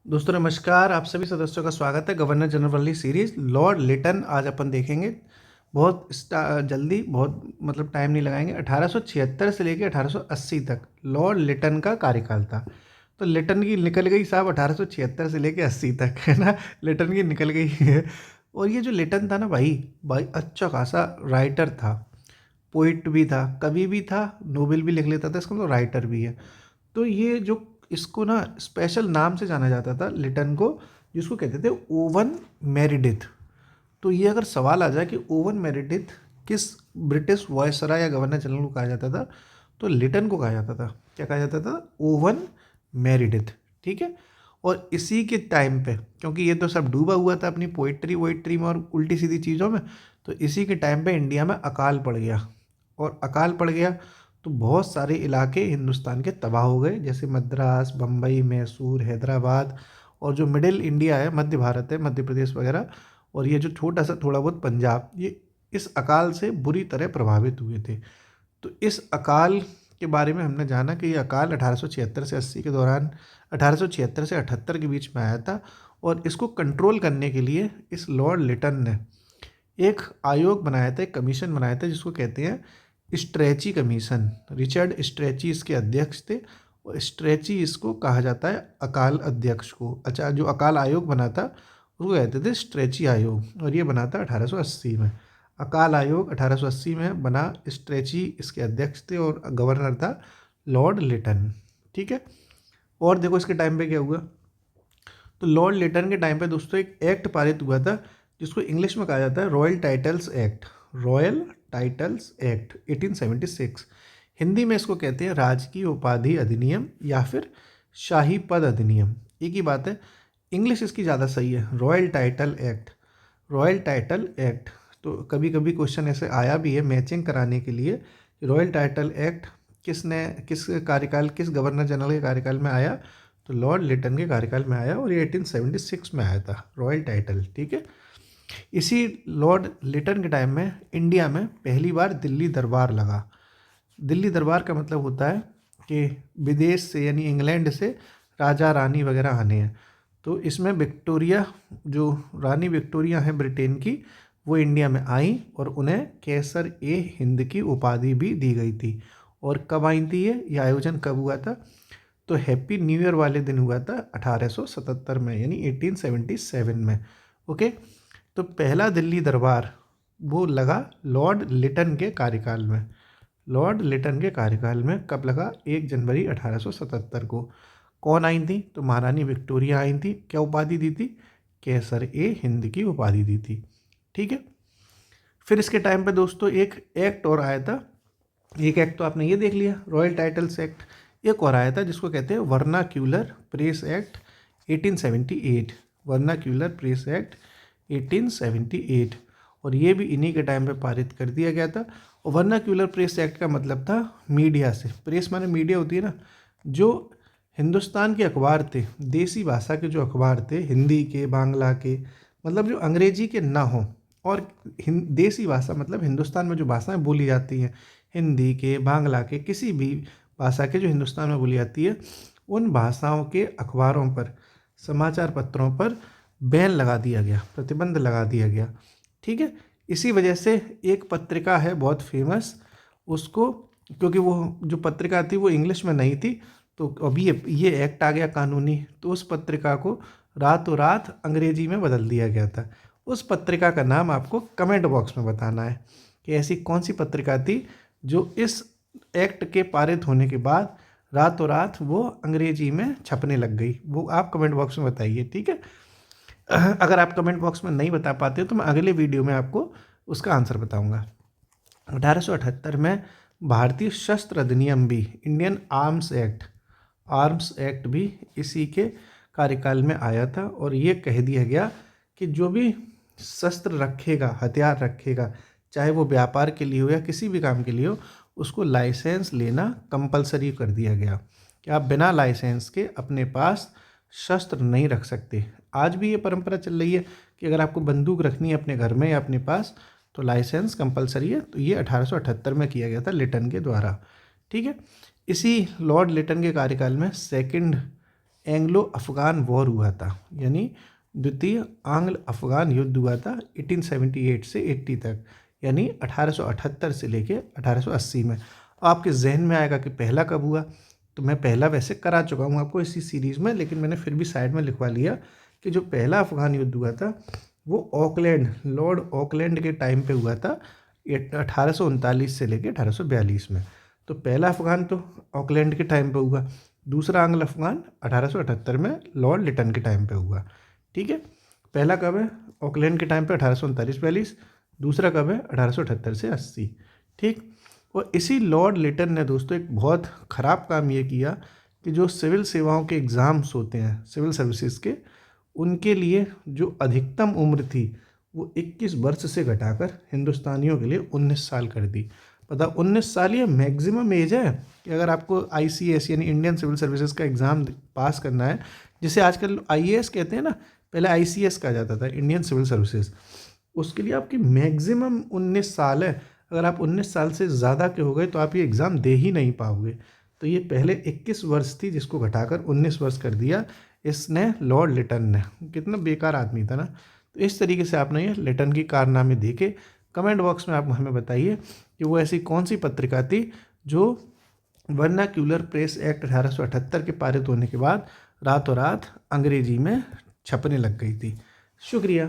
दोस्तों नमस्कार। आप सभी सदस्यों का स्वागत है गवर्नर जनरल वाली सीरीज लॉर्ड लिटन। आज अपन देखेंगे बहुत जल्दी, बहुत मतलब टाइम नहीं लगाएंगे। 1876 से लेकर 1880 तक लॉर्ड लिटन का कार्यकाल था। तो लिटन की निकल गई साहब 1876 से लेकर 80 तक, है ना। लिटन की निकल गई है। और ये जो लिटन था ना भाई भाई अच्छा खासा राइटर था, पोइट भी था, कवि भी था, नोवेल भी लिख लेता था, इसका मतलब राइटर भी है। तो ये जो इसको ना स्पेशल नाम से जाना जाता था लिटन को, जिसको कहते थे ओवन मेरिडिथ। तो ये अगर सवाल आ जाए कि ओवन मेरिडिथ किस ब्रिटिश वायसराय या गवर्नर जनरल को कहा जाता था, तो लिटन को कहा जाता था। क्या कहा जाता था? Oven Meredith. ठीक है। और इसी के टाइम पे, क्योंकि ये तो सब डूबा हुआ था अपनी पोइट्री वोइट्री में और उल्टी सीधी चीज़ों में, तो इसी के टाइम पे इंडिया में अकाल पड़ गया। और अकाल पड़ गया तो बहुत सारे इलाके हिंदुस्तान के तबाह हो गए, जैसे मद्रास, बम्बई, मैसूर, हैदराबाद, और जो मिडिल इंडिया है, मध्य भारत है, मध्य प्रदेश वगैरह, और ये जो छोटा सा थोड़ा बहुत पंजाब, ये इस अकाल से बुरी तरह प्रभावित हुए थे। तो इस अकाल के बारे में हमने जाना कि ये अकाल 1876 से 80 के दौरान, 1876 से 78 के बीच में आया था। और इसको कंट्रोल करने के लिए इस लॉर्ड लिटन ने एक आयोग बनाया था, एक कमीशन बनाया था, जिसको कहते हैं स्ट्रेची कमीशन। रिचर्ड स्ट्रेची इसके अध्यक्ष थे। और स्ट्रेची इसको कहा जाता है अकाल अध्यक्ष को। अच्छा, जो अकाल आयोग बना था उसको कहते थे स्ट्रेची आयोग, और ये बना था 1880 में। अकाल आयोग 1880 में बना, स्ट्रेची इसके अध्यक्ष थे और गवर्नर था लॉर्ड लिटन। ठीक है। और देखो इसके टाइम पे क्या हुआ। तो लॉर्ड लिटन के टाइम पे दोस्तों एक एक्ट पारित हुआ था, जिसको इंग्लिश में कहा जाता है royal titles act. Royal titles act 1876। Hindi में इसको कहते हैं राजकीय उपाधि अधिनियम या फिर शाही पद अधिनियम, एक ही बात है। इंग्लिश इसकी ज़्यादा सही है, royal title act. Royal title act. तो कभी कभी क्वेश्चन ऐसे आया भी है मैचिंग कराने के लिए, रॉयल टाइटल एक्ट किसने, किस कार्यकाल, किस गवर्नर जनरल के कार्यकाल में आया, तो लॉर्ड लिटन के कार्यकाल में आया, और ये 1876 में आया था रॉयल टाइटल। ठीक है। इसी लॉर्ड लिटन के टाइम में इंडिया में पहली बार दिल्ली दरबार लगा। दिल्ली दरबार का मतलब होता है कि विदेश से, यानी इंग्लैंड से राजा रानी वगैरह आने हैं। तो इसमें विक्टोरिया, जो रानी विक्टोरिया हैं ब्रिटेन की, वो इंडिया में आई और उन्हें केसर ए हिंद की उपाधि भी दी गई थी। और कब आई थी ये आयोजन कब हुआ था? तो हैप्पी न्यू ईयर वाले दिन हुआ था 1877 में, यानी 1877 में। ओके। तो पहला दिल्ली दरबार वो लगा लॉर्ड लिटन के कार्यकाल में। लॉर्ड लिटन के कार्यकाल में कब लगा? 1 जनवरी 1877 को। कौन आई थी? तो महारानी विक्टोरिया आई थी। क्या उपाधि दी थी? केसर ए हिंद की उपाधि दी थी। ठीक है। फिर इसके टाइम पे दोस्तों एक एक्ट और आया था। एक एक्ट तो आपने ये देख लिया, रॉयल टाइटल्स एक्ट। एक और आया था जिसको कहते हैं vernacular press act 1878। Vernacular press act 1878, और ये भी इन्हीं के टाइम पे पारित कर दिया गया था। और वर्नाक्यूलर प्रेस एक्ट का मतलब था मीडिया से, प्रेस माने मीडिया होती है ना, जो हिंदुस्तान के अखबार थे, देसी भाषा के जो अखबार थे, हिंदी के, बांग्ला के, मतलब जो अंग्रेजी के ना हो, और देसी भाषा मतलब हिंदुस्तान में जो भाषाएं बोली जाती हैं, हिंदी के, बांग्ला के, किसी भी भाषा के जो हिंदुस्तान में बोली जाती है, उन भाषाओं के अखबारों पर, समाचार पत्रों पर बैन लगा दिया गया, प्रतिबंध लगा दिया गया। ठीक है। इसी वजह से एक पत्रिका है बहुत फेमस, उसको, क्योंकि वो जो पत्रिका थी वो इंग्लिश में नहीं थी, तो अभी ये एक्ट आ गया कानूनी, तो उस पत्रिका को रातों रात अंग्रेजी में बदल दिया गया था। उस पत्रिका का नाम आपको कमेंट बॉक्स में बताना है कि ऐसी कौन सी पत्रिका थी जो इस एक्ट के पारित होने के बाद रातों रात वो अंग्रेजी में छपने लग गई। वो आप कमेंट बॉक्स में बताइए। ठीक है। अगर आप कमेंट बॉक्स में नहीं बता पाते तो मैं अगले वीडियो में आपको उसका आंसर बताऊंगा। 1878 में भारतीय शस्त्र अधिनियम भी, इंडियन आर्म्स एक्ट भी इसी के कार्यकाल में आया था। और ये कह दिया गया कि जो भी शस्त्र रखेगा, हथियार रखेगा, चाहे वो व्यापार के लिए हो या किसी भी काम के लिए हो, उसको लाइसेंस लेना कंपलसरी कर दिया गया कि आप बिना लाइसेंस के अपने पास शस्त्र नहीं रख सकते। आज भी ये परंपरा चल रही है कि अगर आपको बंदूक रखनी है अपने घर में या अपने पास, तो लाइसेंस कंपलसरी है। तो ये 1878 में किया गया था लिटन के द्वारा। ठीक है। इसी लॉर्ड लिटन के कार्यकाल में सेकंड एंग्लो अफगान वॉर हुआ था, यानी द्वितीय आंग्ल अफगान युद्ध हुआ था 1878 से 80 तक, यानी 1878 से लेके 1880 में। आपके जहन में आएगा कि पहला कब हुआ, तो मैं पहला वैसे करा चुका हूँ आपको इसी सीरीज़ में, लेकिन मैंने फिर भी साइड में लिखवा लिया कि जो पहला अफगान युद्ध हुआ था वो ऑकलैंड, लॉर्ड ऑकलैंड के टाइम पे हुआ था 1839 से लेके 1842 में। तो पहला अफगान तो ऑकलैंड के टाइम पे हुआ, दूसरा आंग्ल अफगान 1878 में लॉर्ड लिटन के टाइम पे हुआ। ठीक है, पहला कब है? ऑकलैंड के टाइम पे 1839-42, दूसरा कब है? 1878 से 80। ठीक, और इसी लॉर्ड लिटन ने दोस्तों एक बहुत ख़राब काम ये किया कि जो सिविल सेवाओं के एग्ज़ाम्स होते हैं सिविल सर्विसेज के, उनके लिए जो अधिकतम उम्र थी वो 21 वर्ष से घटाकर हिंदुस्तानियों के लिए 19 साल कर दी। पता 19 साल ये मैक्सिमम एज है कि अगर आपको ICS यानी इंडियन सिविल सर्विसेज का एग्ज़ाम पास करना है, जिसे आजकल IAS कहते हैं ना, पहले ICS कहा जाता था, इंडियन सिविल सर्विसेज, उसके लिए आपकी मैक्सिमम 19 साल है। अगर आप 19 साल से ज़्यादा के हो गए तो आप ये एग्ज़ाम दे ही नहीं पाओगे। तो ये पहले 21 वर्ष थी जिसको घटाकर 19 वर्ष कर दिया इसने, लॉर्ड लिटन ने। कितना बेकार आदमी था ना। तो इस तरीके से आपने ये लिटन की कारनामे देखे। कमेंट बॉक्स में आप हमें बताइए कि वो ऐसी कौन सी पत्रिका थी जो वर्नाक्यूलर प्रेस एक्ट 1878 के पारित होने के बाद रातों रात अंग्रेजी में छपने लग गई थी। शुक्रिया।